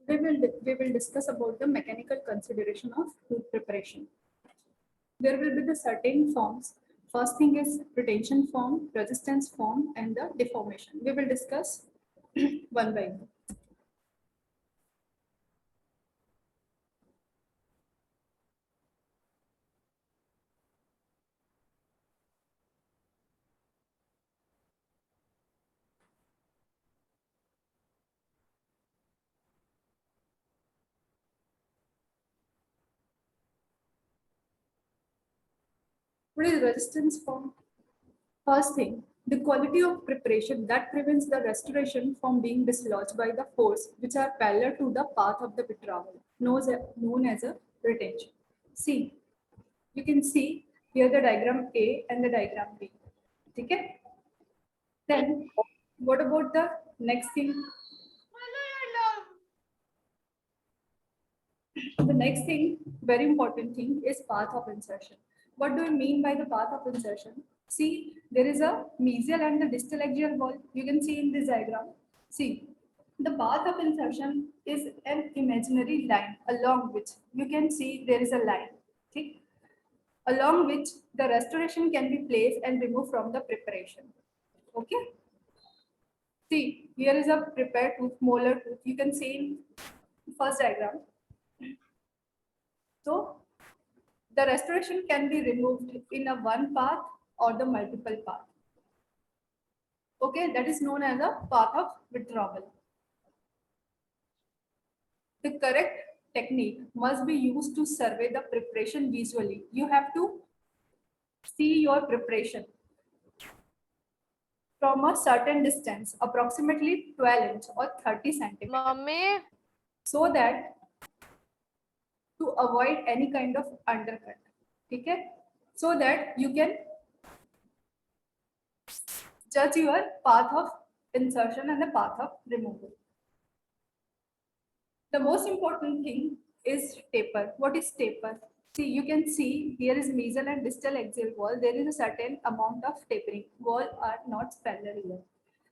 We will discuss about the mechanical consideration of tooth preparation. There will be the certain forms. First thing is retention form, resistance form, and the deformation. We will discuss one by one. What is resistance form? First thing, the quality of preparation that prevents the restoration from being dislodged by the force which are parallel to the path of the withdrawal, known as a retention. See, you can see here the diagram A and the diagram B. Okay? Then, what about the next thing? The next thing, very important thing, is path of insertion. What do you mean by the path of insertion? See, there is a mesial and the distal axial wall. You can see in this diagram. See, the path of insertion is an imaginary line along which you can see there is a line, okay, along which the restoration can be placed and removed from the preparation. Okay. See, here is a prepared tooth, molar tooth. You can see in first diagram. So the restoration can be removed in a one path or the multiple path. Okay, that is known as a path of withdrawal. The correct technique must be used to survey the preparation visually. You have to see your preparation from a certain distance, approximately 12 inch or 30 centimeters. Mommy. So that to avoid any kind of undercut. Okay, so that you can judge your path of insertion and the path of removal. The most important thing is taper. What is taper? See, you can see here is mesial and distal axial wall. There is a certain amount of tapering. Wall are not parallel here.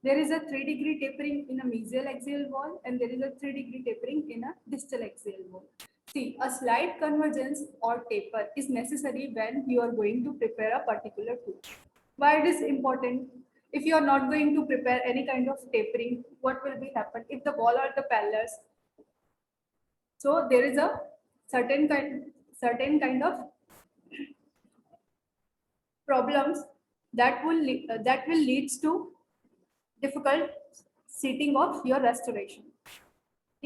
There is a 3-degree tapering in a mesial axial wall and there is a 3-degree tapering in a distal axial wall. See, a slight convergence or taper is necessary when you are going to prepare a particular tooth. Why it is important? If you are not going to prepare any kind of tapering, what will be happen? If the wall are the parallels, so there is a certain kind of problems that will leads to difficult seating of your restoration.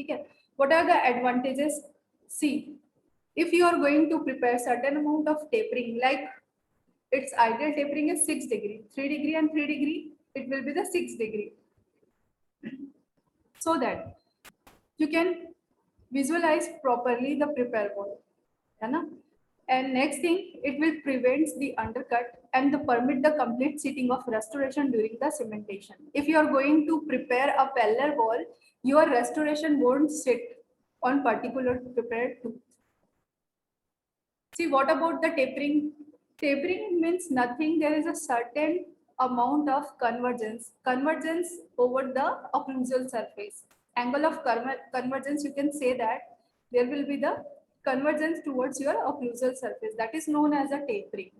Okay. What are the advantages? See, if you are going to prepare certain amount of tapering, like its ideal tapering is 6 degree, 3 degree and 3 degree, it will be the 6 degree. So that you can visualize properly the prepare wall. And next thing, it will prevent the undercut and the permit the complete seating of restoration during the cementation. If you are going to prepare a parallel wall, your restoration won't sit on particular prepared tooth. See, what about the tapering? Tapering means nothing. There is a certain amount of convergence over the occlusal surface. Angle of convergence, you can say that there will be the convergence towards your occlusal surface. That is known as a tapering.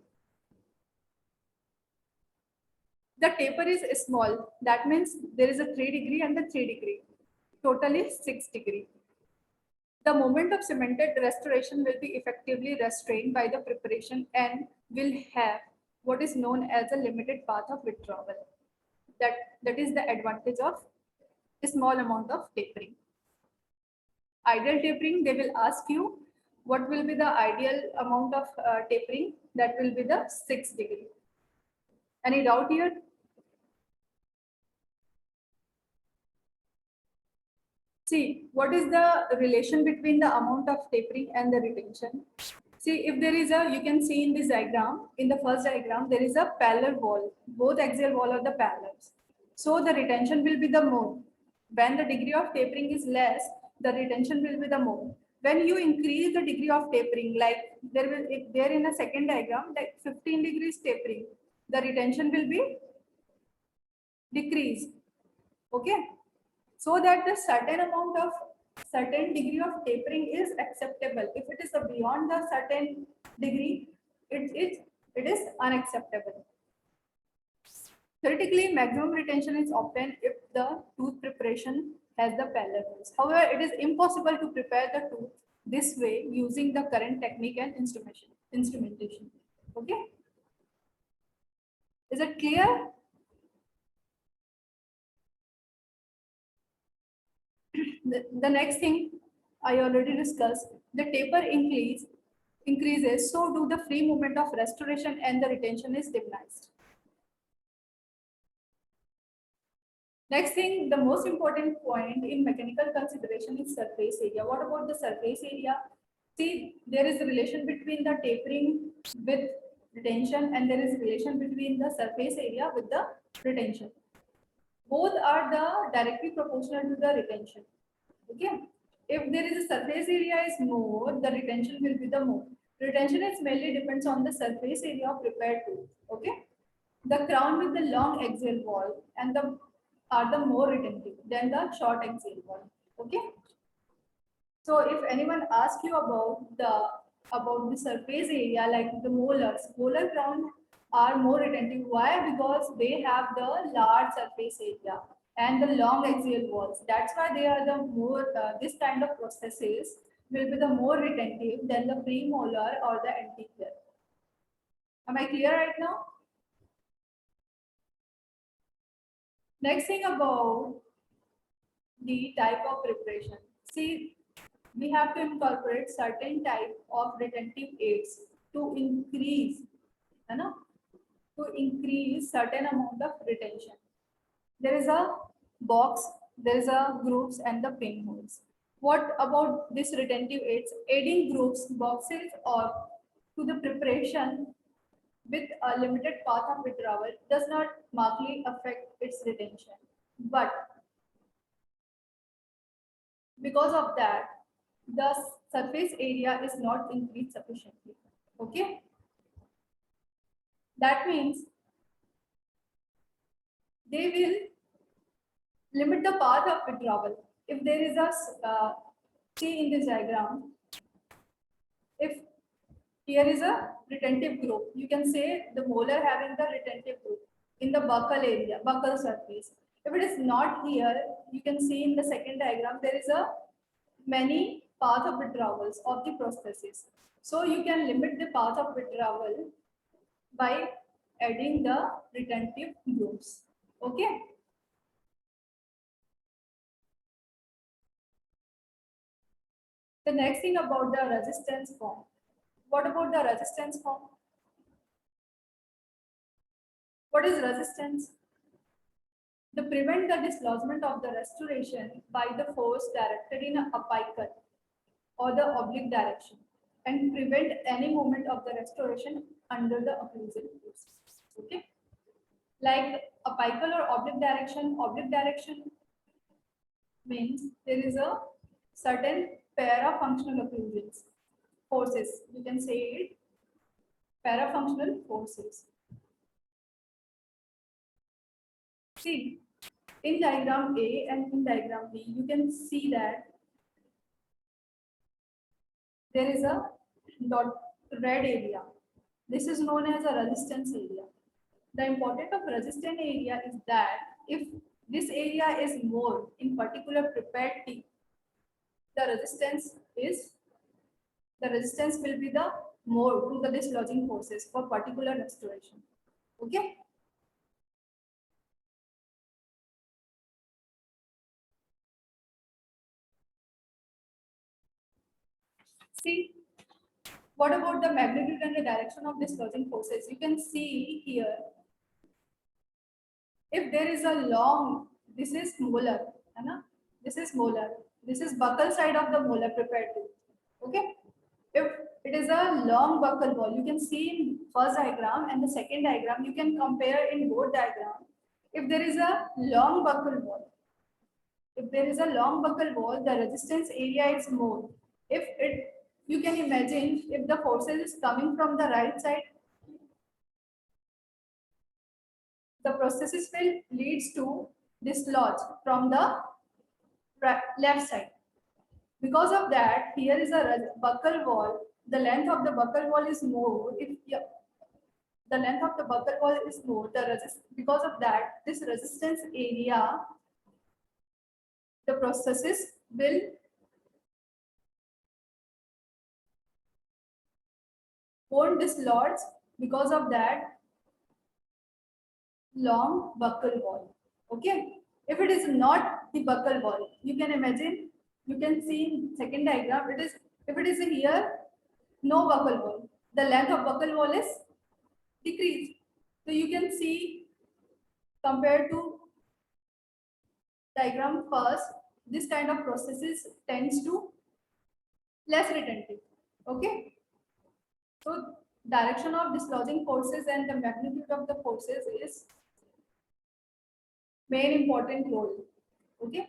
The taper is small. That means there is a 3 degree and a 3 degree. Totally 6 degree. The moment of cemented restoration will be effectively restrained by the preparation and will have what is known as a limited path of withdrawal. That is the advantage of a small amount of tapering. Ideal tapering, they will ask you what will be the ideal amount of tapering. That will be the 6 degree. Any doubt here? See, what is the relation between the amount of tapering and the retention? See, if there is a, you can see in this diagram, in the first diagram, there is a parallel wall. Both axial wall are the parallels. So the retention will be the more. When the degree of tapering is less, the retention will be the more. When you increase the degree of tapering, like there will, if there in a second diagram, like 15 degrees tapering, the retention will be decreased. Okay. So that the certain amount of certain degree of tapering is acceptable. If it is beyond the certain degree, it is unacceptable. Theoretically, maximum retention is obtained if the tooth preparation has the parallel walls. However, it is impossible to prepare the tooth this way using the current technique and instrumentation. Okay, is it clear? The next thing I already discussed, the taper increases, so do the free movement of restoration and the retention is diminished. Next thing, the most important point in mechanical consideration is surface area. What about the surface area? See, there is a relation between the tapering with retention and there is a relation between the surface area with the retention. Both are the directly proportional to the retention. Okay. If there is a surface area is more, the retention will be the more. Retention is mainly depends on the surface area of prepared tooth. Okay. The crown with the long axial wall and the are the more retentive than the short axial wall. Okay. So if anyone asks you about the surface area like the molars, molar crown are more retentive. Why? Because they have the large surface area and the long axial walls. That's why they are the more this kind of processes will be the more retentive than the premolar or the anterior. Am I clear right now? Next thing about the type of preparation. See, we have to incorporate certain type of retentive aids to increase, you know, to increase certain amount of retention. There is a box, there is a groups and the pinholes. What about this retentive aids? Aiding groups, boxes or to the preparation with a limited path of withdrawal does not markedly affect its retention. But because of that, the surface area is not increased sufficiently. Okay. That means they will limit the path of withdrawal. If there is a, see in this diagram, if here is a retentive group, you can say the molar having the retentive group in the buccal area, buccal surface. If it is not here, you can see in the second diagram, there is a many path of withdrawals of the prosthesis. So you can limit the path of withdrawal by adding the retentive groups. Okay. The next thing about the resistance form. What about the resistance form? What is resistance? To prevent the dislodgement of the restoration by the force directed in a apical or the oblique direction and prevent any movement of the restoration under the occlusal force. Okay. Like apical or oblique direction means there is a certain parafunctional occlusions forces. You can say it parafunctional forces. See, in diagram A and in diagram B, you can see that there is a dot red area. This is known as a resistance area. The importance of resistance area is that if this area is more in particular prepared teeth, the resistance will be the more to the dislodging forces for particular restoration. Okay. See, what about the magnitude and the direction of dislodging forces? You can see here, if there is a long, this is molar, this is molar, this is buccal side of the molar prepared tooth. Okay. If it is a long buccal wall, you can see in first diagram and the second diagram, you can compare in both diagrams. If there is a long buccal wall, the resistance area is more. If it, you can imagine if the forces is coming from the right side, the processes will leads to dislodge from the left side. Because of that, here is a buccal wall. The length of the buccal wall is more. If the length of the buccal wall is more, because of that, this resistance area, the processes will won't dislodge because of that long buccal wall. Okay. If it is not the buccal wall, you can imagine, you can see in second diagram, it is if it is here, no buccal wall. The length of buccal wall is decreased. So you can see compared to diagram first, this kind of processes tends to less retentive. Okay. So direction of dislodging forces and the magnitude of the forces is main important role. Okay.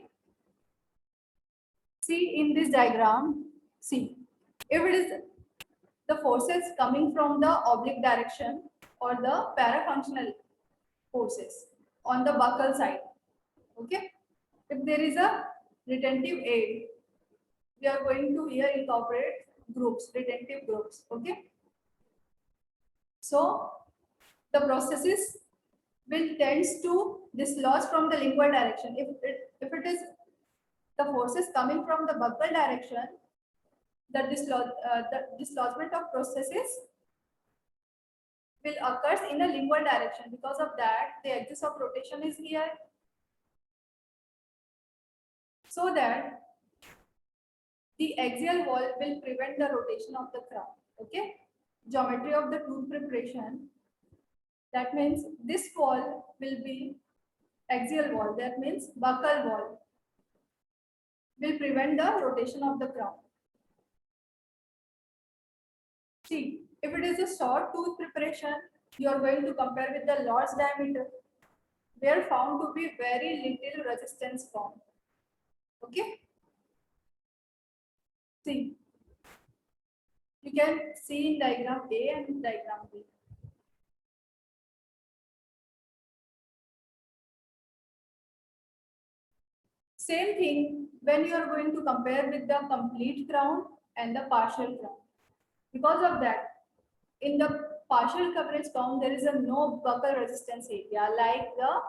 See in this diagram, see if it is the forces coming from the oblique direction or the parafunctional forces on the buccal side. Okay. If there is a retentive aid, we are going to here incorporate groups, retentive groups. Okay. So the processes will tends to dislodge from the lingual direction. If it is the forces coming from the buccal direction, the dislodgement of processes will occurs in a lingual direction. Because of that, the axis of rotation is here, so that the axial wall will prevent the rotation of the crown. Okay. Geometry of the tooth preparation. That means this wall will be axial wall. That means buccal wall will prevent the rotation of the crown. See, if it is a short tooth preparation, you are going to compare with the large diameter. They are found to be very little resistance form. Okay. See, you can see in diagram A and diagram B. Same thing when you are going to compare with the complete crown and the partial crown. Because of that, in the partial coverage crown, there is a no buccal resistance area like the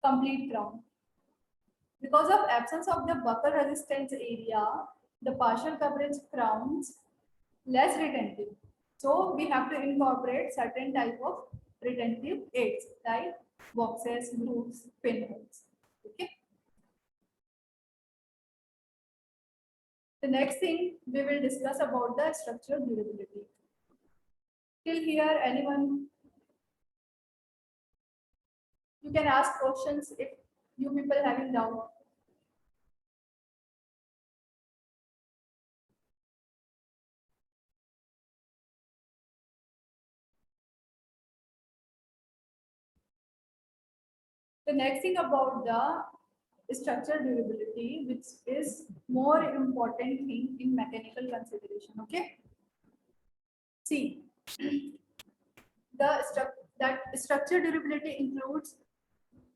complete crown. Because of absence of the buccal resistance area, the partial coverage crowns less retentive. So we have to incorporate certain type of retentive aids like boxes, grooves, pinholes. Okay. The next thing we will discuss about the structural durability. Till here, anyone? You can ask questions if you people having doubt. The next thing about the structural durability, which is more important thing in mechanical consideration. Okay. See, that structural durability includes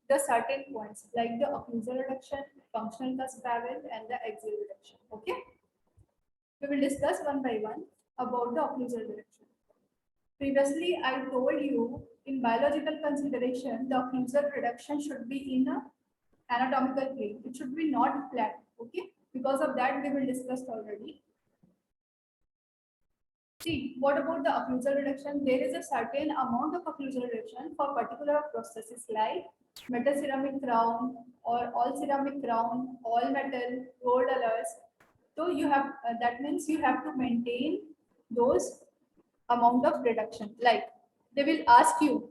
the certain points like the occlusal reduction, functional cusp bevel, and the axial reduction. Okay. We will discuss one by one about the occlusal reduction. Previously, I told you in biological consideration, the occlusal reduction should be in a anatomical plane. It should be not flat. Okay. Because of that, we will discuss already. See, what about the occlusal reduction? There is a certain amount of occlusal reduction for particular processes like metal ceramic crown or all ceramic crown, all metal, gold alloys. So you have that means you have to maintain those amount of reduction. Like they will ask you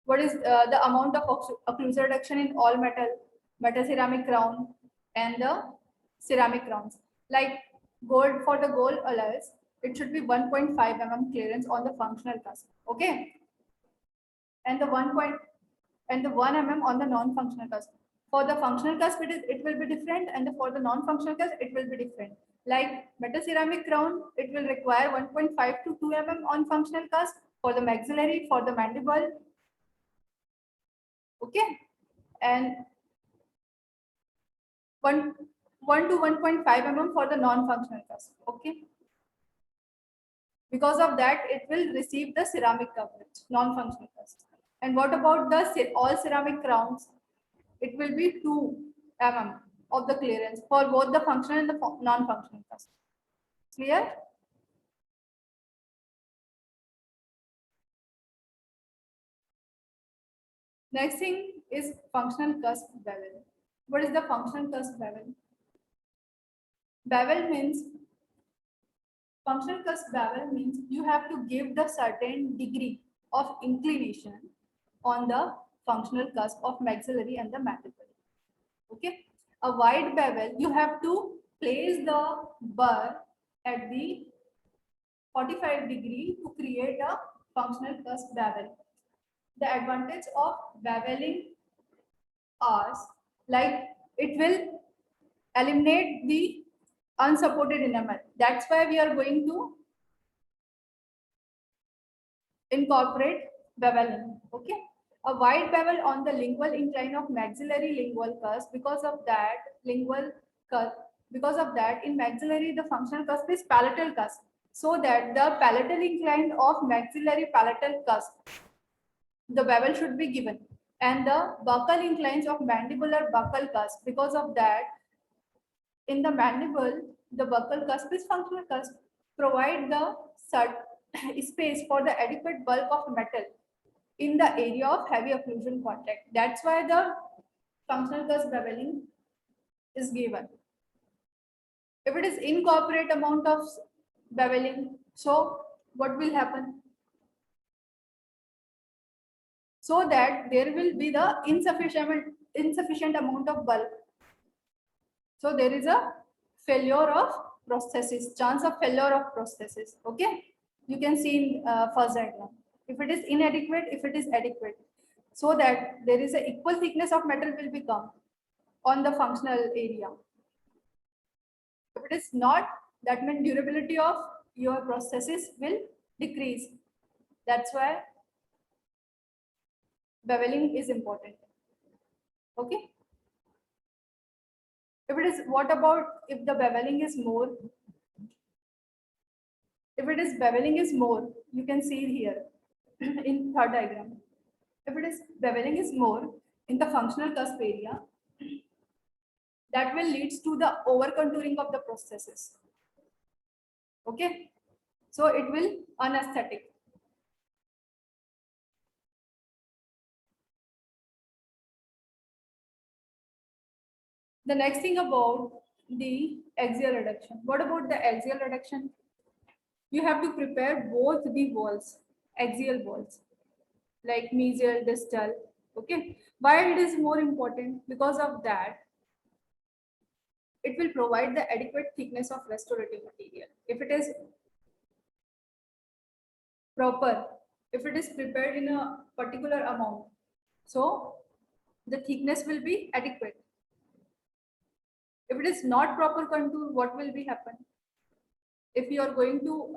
what is the amount of occlusal reduction in all metal ceramic crown, and the ceramic crowns. Like gold, for the gold alloys, it should be 1.5 mm clearance on the functional cusp. Okay, and the 1 mm on the non-functional cusp. For the functional cusp, it will be different, and for the non-functional cusp, it will be different. Like metal ceramic crown, it will require 1.5 to 2 mm on functional cusp. For the maxillary, for the mandible, okay, and 1 to 1.5 mm for the non-functional cusp. Okay. Because of that, it will receive the ceramic coverage, non-functional cusp. And what about the all ceramic crowns? It will be 2 mm of the clearance for both the functional and the non-functional cusp. Clear? Next thing is functional cusp bevel. What is the functional cusp bevel? Bevel means functional cusp bevel means you have to give the certain degree of inclination on the functional cusp of maxillary and the mandible. Okay. A wide bevel, you have to place the burr at the 45-degree to create a functional cusp bevel. The advantage of beveling is like it will eliminate the unsupported enamel. That's why we are going to incorporate beveling. Okay. A wide bevel on the lingual incline of maxillary lingual cusp. Because of that, in maxillary, the functional cusp is palatal cusp. So that the palatal incline of maxillary palatal cusp, the bevel should be given. And the buccal inclines of mandibular buccal cusp. Because of that, in the mandible, the buccal cusp is functional cusp. Provide the space for the adequate bulk of metal in the area of heavy occlusion contact. That's why the functional cusp beveling is given. If it is incorporate amount of beveling, so what will happen? So that there will be the insufficient amount of bulk. So there is a failure of prosthesis, chance of failure of prosthesis. Okay, you can see in first diagram. If it is inadequate, if it is adequate, so that there is a equal thickness of metal will become on the functional area. If it is not, that means durability of your prosthesis will decrease. That's why beveling is important. Okay. If it is, what about if the beveling is more? If it is beveling is more, you can see here in third diagram. If it is beveling is more in the functional cusp area, that will leads to the over contouring of the prosthesis. Okay, so it will unaesthetic. The next thing about the axial reduction. What about the axial reduction? You have to prepare both the walls, axial walls, like mesial, distal. Okay, why it is more important? Because of that, it will provide the adequate thickness of restorative material. If it is proper, if it is prepared in a particular amount, so the thickness will be adequate. If it is not proper contour, what will be happen? If you are going to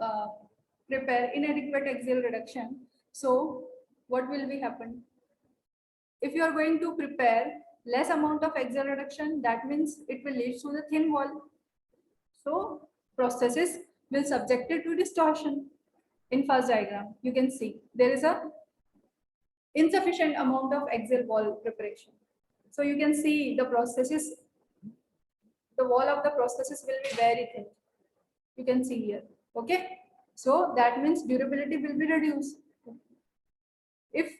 prepare inadequate axial reduction, so what will be happen? If you are going to prepare less amount of axial reduction, that means it will lead to the thin wall. So prosthesis will subjected to distortion. In first diagram, you can see there is a insufficient amount of axial wall preparation. So you can see the prosthesis, the wall of the prosthesis will be very thin. You can see here. Okay. So that means durability will be reduced. If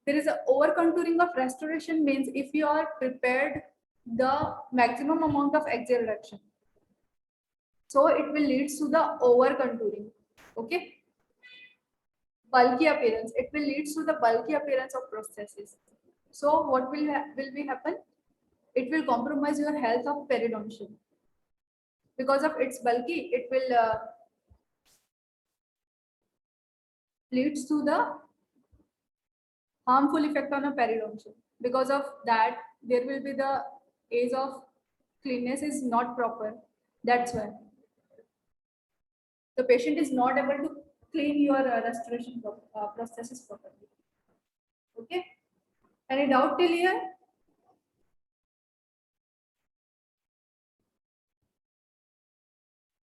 there is a over contouring of restoration, means if you are prepared the maximum amount of axial reduction, so it will lead to the over contouring. Okay. Bulky appearance. It will lead to the bulky appearance of prosthesis. So what will be happen? It will compromise your health of periodontium. Because of its bulky, it will leads to the harmful effect on a periodontium. Because of that, there will be the age of cleanness is not proper. That's why the patient is not able to clean your restoration prosthesis properly. Okay. Any doubt till here?